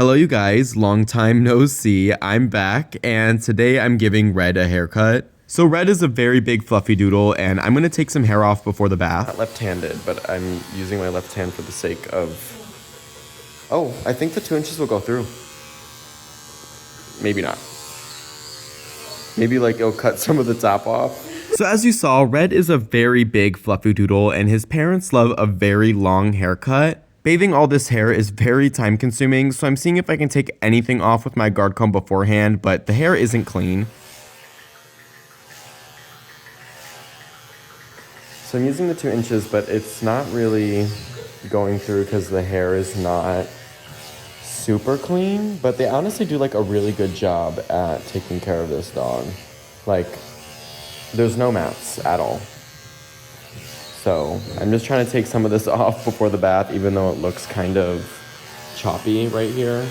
Hello you guys, long time no see, I'm back, and today I'm giving Red a haircut. So Red is a very big fluffy doodle, and I'm going to take some hair off before the bath. Not left-handed, but I'm using my left hand for the sake of... Oh, I think the 2 inches will go through. Maybe not. Maybe like it'll cut some of the top off. So as you saw, Red is a very big fluffy doodle, and his parents love a very long haircut. Bathing all this hair is very time consuming, so I'm seeing if I can take anything off with my guard comb beforehand, but the hair isn't clean. So I'm using the 2 inches, but it's not really going through because the hair is not super clean, but they honestly do like a really good job at taking care of this dog. Like, there's no mats at all. So I'm just trying to take some of this off before the bath, even though it looks kind of choppy right here.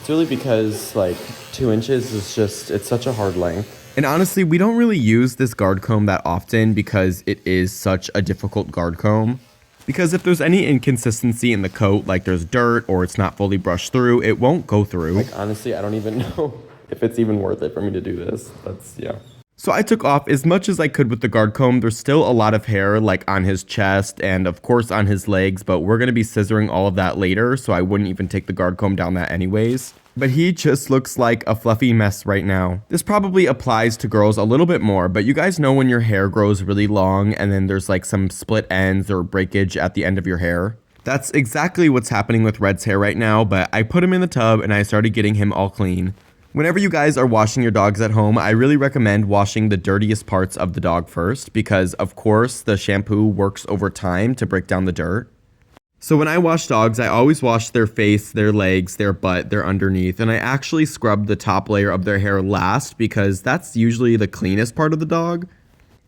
It's really because like 2 inches is just, it's such a hard length. And honestly, we don't really use this guard comb that often because it is such a difficult guard comb. Because if there's any inconsistency in the coat, like there's dirt or it's not fully brushed through, it won't go through. Like honestly, I don't even know if it's even worth it for me to do this. Yeah. So I took off as much as I could with the guard comb. There's still a lot of hair like on his chest and of course on his legs, but we're going to be scissoring all of that later, so I wouldn't even take the guard comb down that anyways. But he just looks like a fluffy mess right now. This probably applies to girls a little bit more, but you guys know when your hair grows really long and then there's like some split ends or breakage at the end of your hair? That's exactly what's happening with Red's hair right now, but I put him in the tub and I started getting him all clean. Whenever you guys are washing your dogs at home, I really recommend washing the dirtiest parts of the dog first because, of course, the shampoo works over time to break down the dirt. So when I wash dogs, I always wash their face, their legs, their butt, their underneath, and I actually scrub the top layer of their hair last because that's usually the cleanest part of the dog.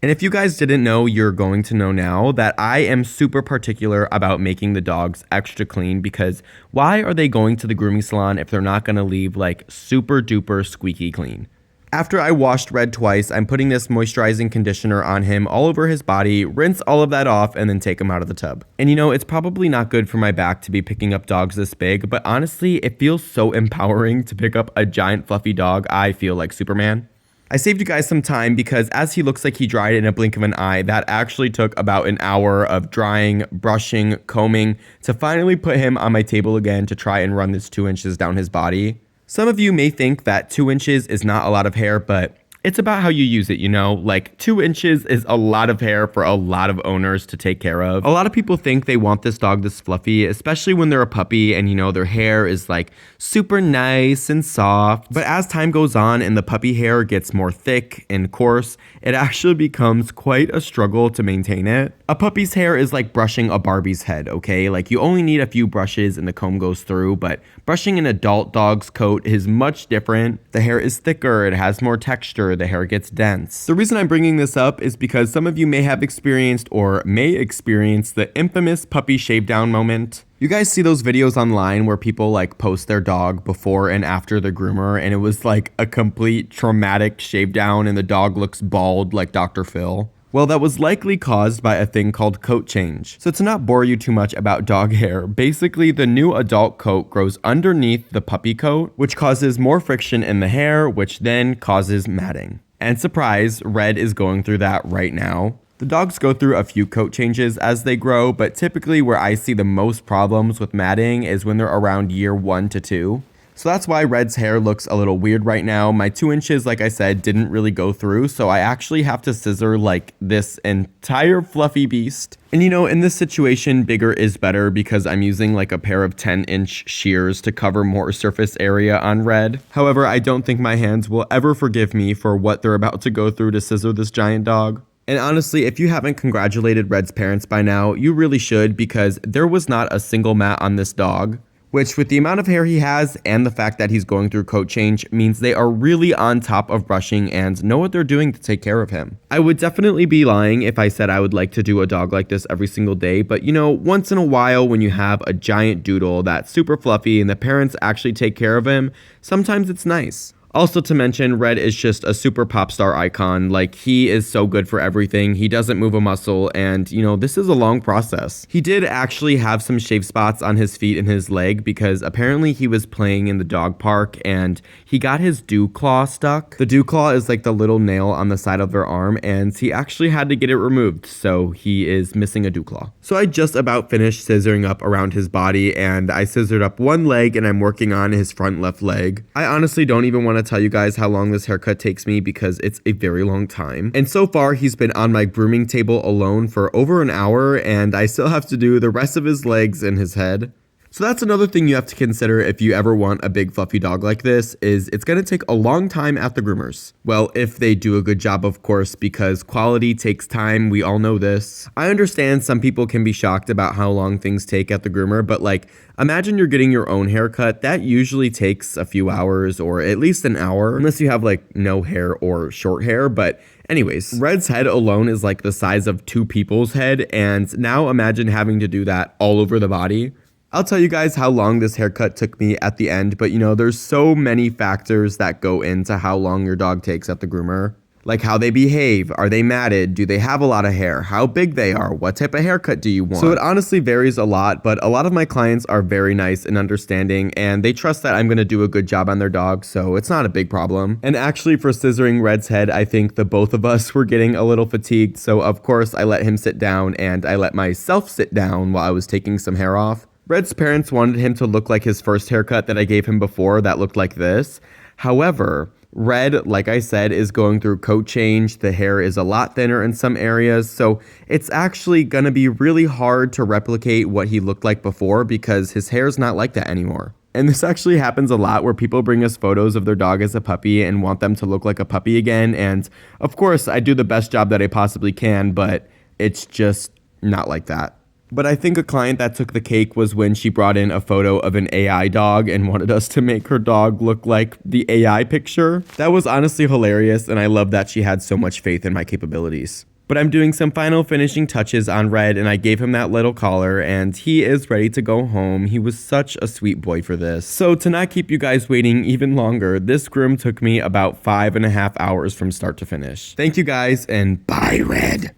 And if you guys didn't know, you're going to know now that I am super particular about making the dogs extra clean because why are they going to the grooming salon if they're not going to leave like super duper squeaky clean? After I washed Red twice, I'm putting this moisturizing conditioner on him all over his body, rinse all of that off, and then take him out of the tub. And you know, it's probably not good for my back to be picking up dogs this big, but honestly, it feels so empowering to pick up a giant fluffy dog. I feel like Superman. I saved you guys some time because as he looks like he dried in a blink of an eye, that actually took about an hour of drying, brushing, combing to finally put him on my table again to try and run this 2 inches down his body. Some of you may think that 2 inches is not a lot of hair, but it's about how you use it, you know? Like 2 inches is a lot of hair for a lot of owners to take care of. A lot of people think they want this dog this fluffy, especially when they're a puppy and you know their hair is like super nice and soft. But as time goes on and the puppy hair gets more thick and coarse, it actually becomes quite a struggle to maintain it. A puppy's hair is like brushing a Barbie's head, okay? Like you only need a few brushes and the comb goes through, but brushing an adult dog's coat is much different. The hair is thicker, it has more texture, the hair gets dense. The reason I'm bringing this up is because some of you may have experienced or may experience the infamous puppy shave down moment. You guys see those videos online where people like post their dog before and after the groomer and it was like a complete traumatic shave down and the dog looks bald like Dr. Phil? Well, that was likely caused by a thing called coat change. So to not bore you too much about dog hair, basically the new adult coat grows underneath the puppy coat, which causes more friction in the hair, which then causes matting. And surprise, Red is going through that right now. The dogs go through a few coat changes as they grow, but typically where I see the most problems with matting is when they're around year 1 to 2. So that's why Red's hair looks a little weird right now. My 2 inches, like I said, didn't really go through, so I actually have to scissor like this entire fluffy beast. And you know, in this situation, bigger is better because I'm using like a pair of 10-inch shears to cover more surface area on Red. However, I don't think my hands will ever forgive me for what they're about to go through to scissor this giant dog. And honestly, if you haven't congratulated Red's parents by now, you really should because there was not a single mat on this dog. Which with the amount of hair he has and the fact that he's going through coat change means they are really on top of brushing and know what they're doing to take care of him. I would definitely be lying if I said I would like to do a dog like this every single day, but you know, once in a while when you have a giant doodle that's super fluffy and the parents actually take care of him, sometimes it's nice. Also to mention, Red is just a super pop star icon. Like, he is so good for everything. He doesn't move a muscle, and you know, this is a long process. He did actually have some shave spots on his feet and his leg because apparently he was playing in the dog park and he got his dew claw stuck. The dew claw is like the little nail on the side of their arm, and he actually had to get it removed, so he is missing a dew claw. So I just about finished scissoring up around his body, and I scissored up one leg and I'm working on his front left leg. I honestly don't even want to tell you guys how long this haircut takes me because it's a very long time. And so far he's been on my grooming table alone for over an hour, and I still have to do the rest of his legs and his head. So that's another thing you have to consider if you ever want a big fluffy dog like this, is it's going to take a long time at the groomers. Well, if they do a good job, of course, because quality takes time. We all know this. I understand some people can be shocked about how long things take at the groomer, but like, imagine you're getting your own haircut. That usually takes a few hours or at least an hour, unless you have like no hair or short hair. But anyways, Red's head alone is like the size of two people's head, and now imagine having to do that all over the body. I'll tell you guys how long this haircut took me at the end, but you know, there's so many factors that go into how long your dog takes at the groomer. Like how they behave, are they matted, do they have a lot of hair, how big they are, what type of haircut do you want? So it honestly varies a lot, but a lot of my clients are very nice and understanding, and they trust that I'm going to do a good job on their dog, so it's not a big problem. And actually for scissoring Red's head, I think the both of us were getting a little fatigued, so of course I let him sit down and I let myself sit down while I was taking some hair off. Red's parents wanted him to look like his first haircut that I gave him before that looked like this. However, Red, like I said, is going through coat change. The hair is a lot thinner in some areas, so it's actually gonna be really hard to replicate what he looked like before because his hair's not like that anymore. And this actually happens a lot where people bring us photos of their dog as a puppy and want them to look like a puppy again. And of course, I do the best job that I possibly can, but it's just not like that. But I think a client that took the cake was when she brought in a photo of an AI dog and wanted us to make her dog look like the AI picture. That was honestly hilarious, and I love that she had so much faith in my capabilities. But I'm doing some final finishing touches on Red, and I gave him that little collar, and he is ready to go home. He was such a sweet boy for this. So to not keep you guys waiting even longer, this groom took me about 5.5 hours from start to finish. Thank you guys, and bye, Red.